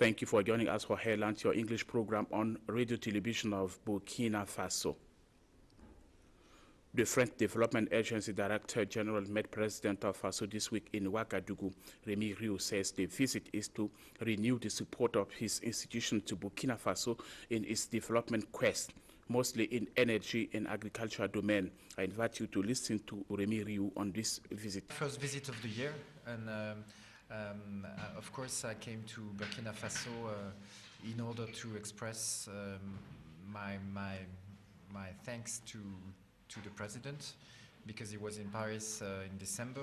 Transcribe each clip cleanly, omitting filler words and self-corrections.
Thank you for joining us for Headlines, your English program on Radio Television of Burkina Faso. The French Development Agency Director General met President of Faso this week in Ouagadougou. Remy Riou says the visit is to renew the support of his institution to Burkina Faso in its development quest, mostly in energy and agriculture domain. I invite you to listen to Remy Riou on this visit. First visit of the year, and of course I came to Burkina Faso in order to express my thanks to the President, because he was in Paris in December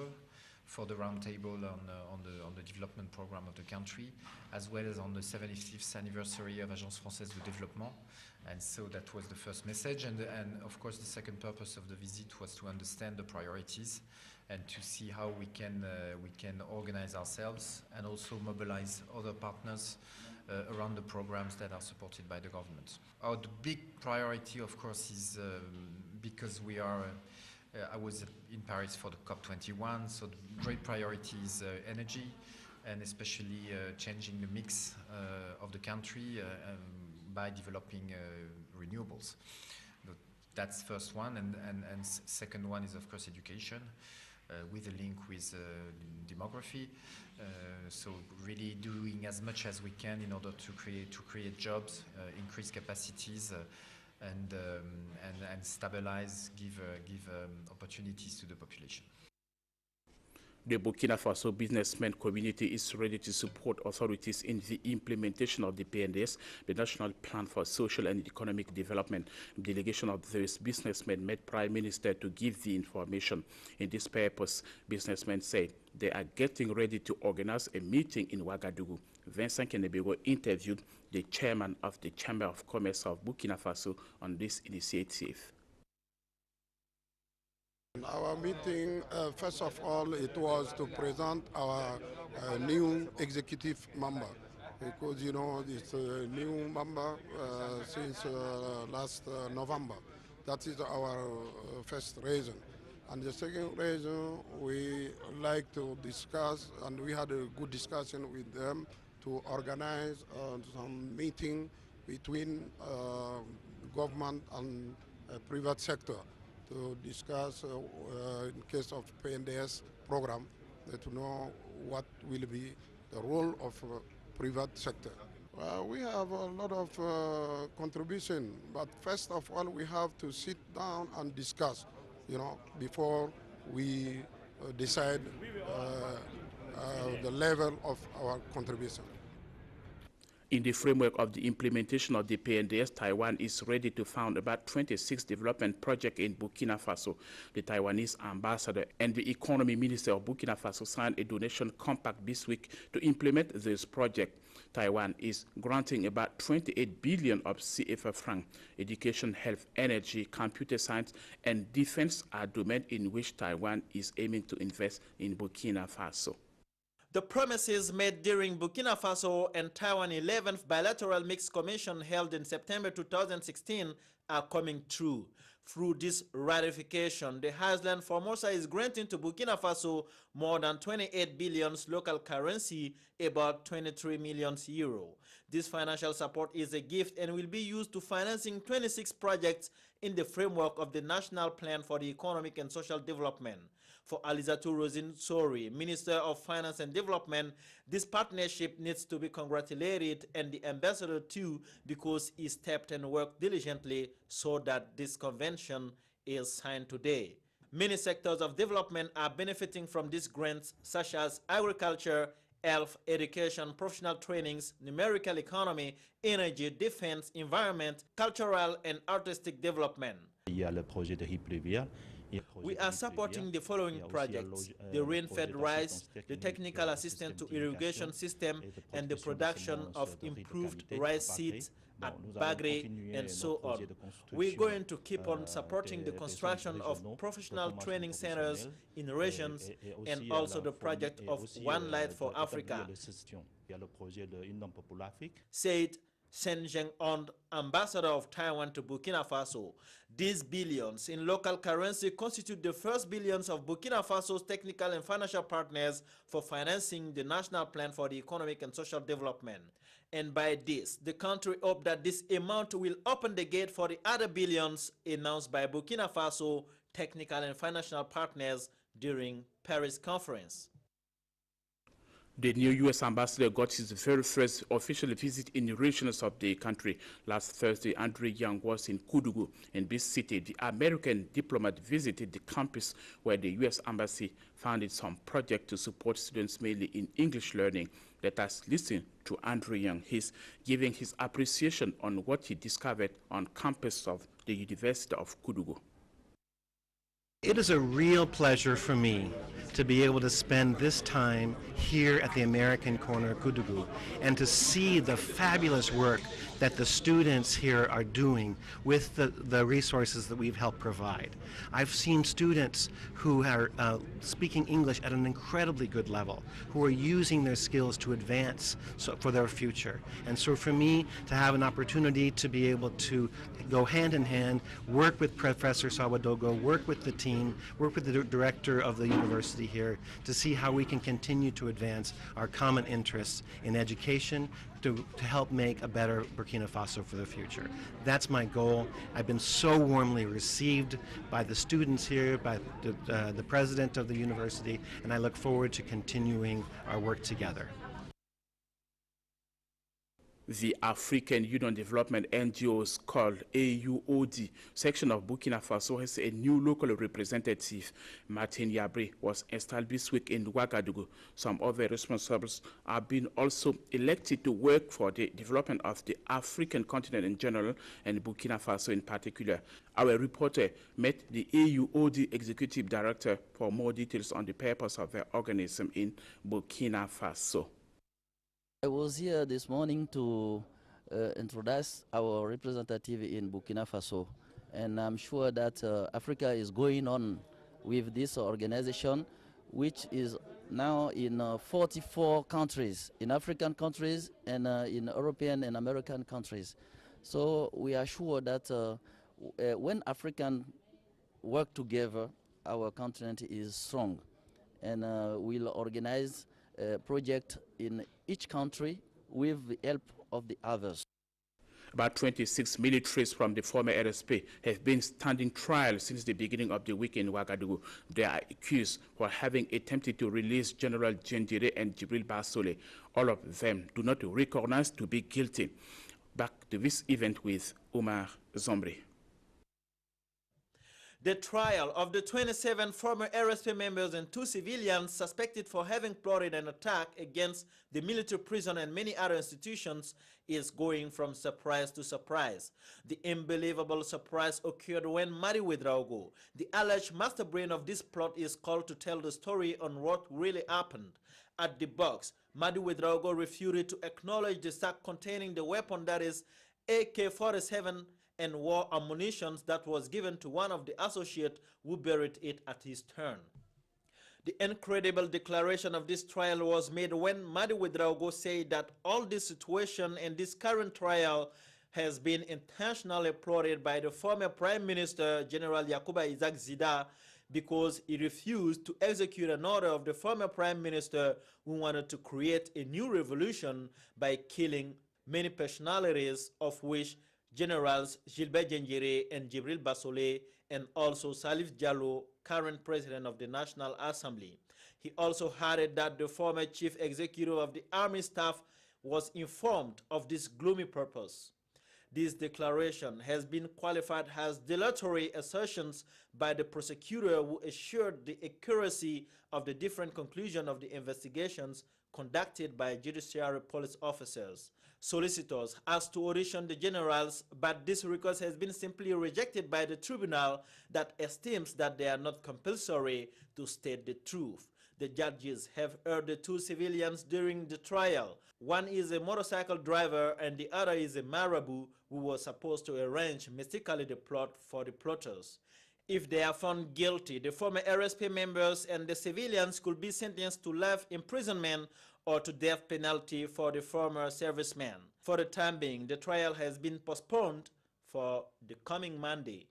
for the roundtable on the development program of the country, as well as on the 75th anniversary of Agence Française de Développement. And so that was the first message. And of course, the second purpose of the visit was to understand the priorities and to see how we can organize ourselves and also mobilize other partners around the programs that are supported by the government. Our big priority, of course, is because we are, I was in Paris for the COP21, so the great priority is energy, and especially changing the mix of the country by developing renewables. That's first one, and second one is, of course, education, with a link with demography. So really doing as much as we can in order to create jobs, increase capacities, and stabilize, give opportunities to the population. The Burkina Faso businessman community is ready to support authorities in the implementation of the PNDS, the National Plan for Social and Economic Development. The delegation of those businessmen met Prime Minister to give the information. In this purpose, businessmen say they are getting ready to organize a meeting in Ouagadougou. Vincent Kenebego interviewed the chairman of the Chamber of Commerce of Burkina Faso on this initiative. Our meeting, first of all, it was to present our new executive member, because, you know, it's a new member since last November. That is our first reason. And the second reason, we like to discuss, and we had a good discussion with them, to organize some meeting between government and private sector, to discuss in case of PNDS program, to know what will be the role of private sector. We have a lot of contribution, but first of all we have to sit down and discuss, you know, before we decide the level of our contribution. In the framework of the implementation of the PNDS, Taiwan is ready to fund about 26 development projects in Burkina Faso. The Taiwanese ambassador and the economy minister of Burkina Faso signed a donation compact this week to implement this project. Taiwan is granting about 28 billion of CFA francs. Education, health, energy, computer science, and defense are domains in which Taiwan is aiming to invest in Burkina Faso. The promises made during Burkina Faso and Taiwan 11th Bilateral Mixed Commission held in September 2016 are coming true. Through this ratification, the Highland Formosa is granting to Burkina Faso more than 28 billion local currency, about 23 million euro. This financial support is a gift and will be used to financing 26 projects in the framework of the National Plan for the Economic and Social Development. For Alizatu Rosin Sori, Minister of Finance and Development, this partnership needs to be congratulated, and the ambassador too, because he stepped and worked diligently so that this convention is signed today. Many sectors of development are benefiting from these grants, such as agriculture, health, education, professional trainings, numerical economy, energy, defense, environment, cultural and artistic development. We are supporting the following projects: the rain-fed rice, the technical assistance to irrigation system, and the production of improved rice seeds at Bagre, and so on. We're going to keep on supporting the construction of professional training centers in regions, and also the project of One Light for Africa, said Shen Zheng-on, ambassador of Taiwan to Burkina Faso. These billions in local currency constitute the first billions of Burkina Faso's technical and financial partners for financing the national plan for the economic and social development. And by this, the country hopes that this amount will open the gate for the other billions announced by Burkina Faso technical and financial partners during Paris conference. The new U.S. ambassador got his very first official visit in the regions of the country. Last Thursday, Andre Yang was in Koudougou. In this city, the American diplomat visited the campus where the U.S. embassy founded some project to support students mainly in English learning. Let us listen to Andre Yang. He's giving his appreciation on what he discovered on campus of the University of Koudougou. It is a real pleasure for me to be able to spend this time here at the American corner of Koudougou and to see the fabulous work that the students here are doing with the resources that we've helped provide. I've seen students who are speaking English at an incredibly good level, who are using their skills to advance for their future. And so for me to have an opportunity to be able to go hand in hand, work with Professor Sawadogo, work with the team, work with the director of the university here to see how we can continue to advance our common interests in education to help make a better Burkina Faso for the future. That's my goal. I've been so warmly received by the students here, by the president of the university, and I look forward to continuing our work together. The African Union Development NGOs called AUOD section of Burkina Faso has a new local representative. Martin Yabre was installed this week in Ouagadougou. Some other responsibles are being also elected to work for the development of the African continent in general and Burkina Faso in particular. Our reporter met the AUOD executive director for more details on the purpose of their organism in Burkina Faso. I was here this morning to introduce our representative in Burkina Faso, and I'm sure that Africa is going on with this organization, which is now in 44 countries, in African countries and in European and American countries. So we are sure that when Africans work together, our continent is strong, and we'll organize a project in each country with the help of the others. About 26 militaries from the former RSP have been standing trial since the beginning of the week in Ouagadougou. They are accused for having attempted to release General Janvier and Djibril Bassolé. All of them do not recognize to be guilty. Back to this event with Omar Zombri. The trial of the 27 former RSP members and 2 civilians suspected for having plotted an attack against the military prison and many other institutions is going from surprise to surprise. The unbelievable surprise occurred when Mari Ouedraogo, the alleged masterbrain of this plot, is called to tell the story on what really happened. At the box, Mari Ouedraogo refused to acknowledge the sack containing the weapon that is AK-47 and war ammunition that was given to one of the associates who buried it at his turn. The incredible declaration of this trial was made when Madi Ouedraogo said that all this situation and this current trial has been intentionally plotted by the former Prime Minister General Yacouba Isaac Zida because he refused to execute an order of the former Prime Minister who wanted to create a new revolution by killing many personalities, of which Generals Gilbert Diendéré and Djibril Bassolé, and also Salif Diallo, current president of the National Assembly. He also added that the former chief executive of the army staff was informed of this gloomy purpose. This declaration has been qualified as dilatory assertions by the prosecutor, who assured the accuracy of the different conclusions of the investigations conducted by judiciary police officers. Solicitors asked to audition the generals, but this request has been simply rejected by the tribunal that esteems that they are not compulsory to state the truth. The judges have heard the 2 civilians during the trial. One is a motorcycle driver and the other is a marabout who was supposed to arrange mystically the plot for the plotters. If they are found guilty, the former RSP members and the civilians could be sentenced to life imprisonment or to death penalty for the former servicemen. For the time being, the trial has been postponed for the coming Monday.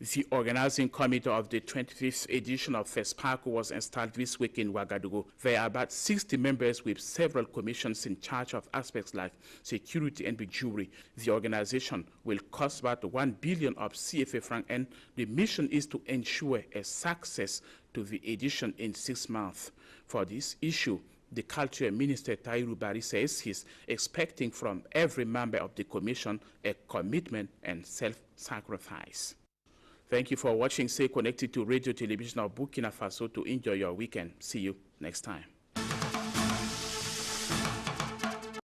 The organizing committee of the 25th edition of FESPACO was installed this week in Ouagadougou. There are about 60 members with several commissions in charge of aspects like security and the jury. The organization will cost about 1 billion of CFA franc, and the mission is to ensure a success to the edition in 6 months. For this issue, the Culture Minister Tairu Bari says he's expecting from every member of the commission a commitment and self-sacrifice. Thank you for watching. Stay connected to Radio Television of Burkina Faso to enjoy your weekend. See you next time.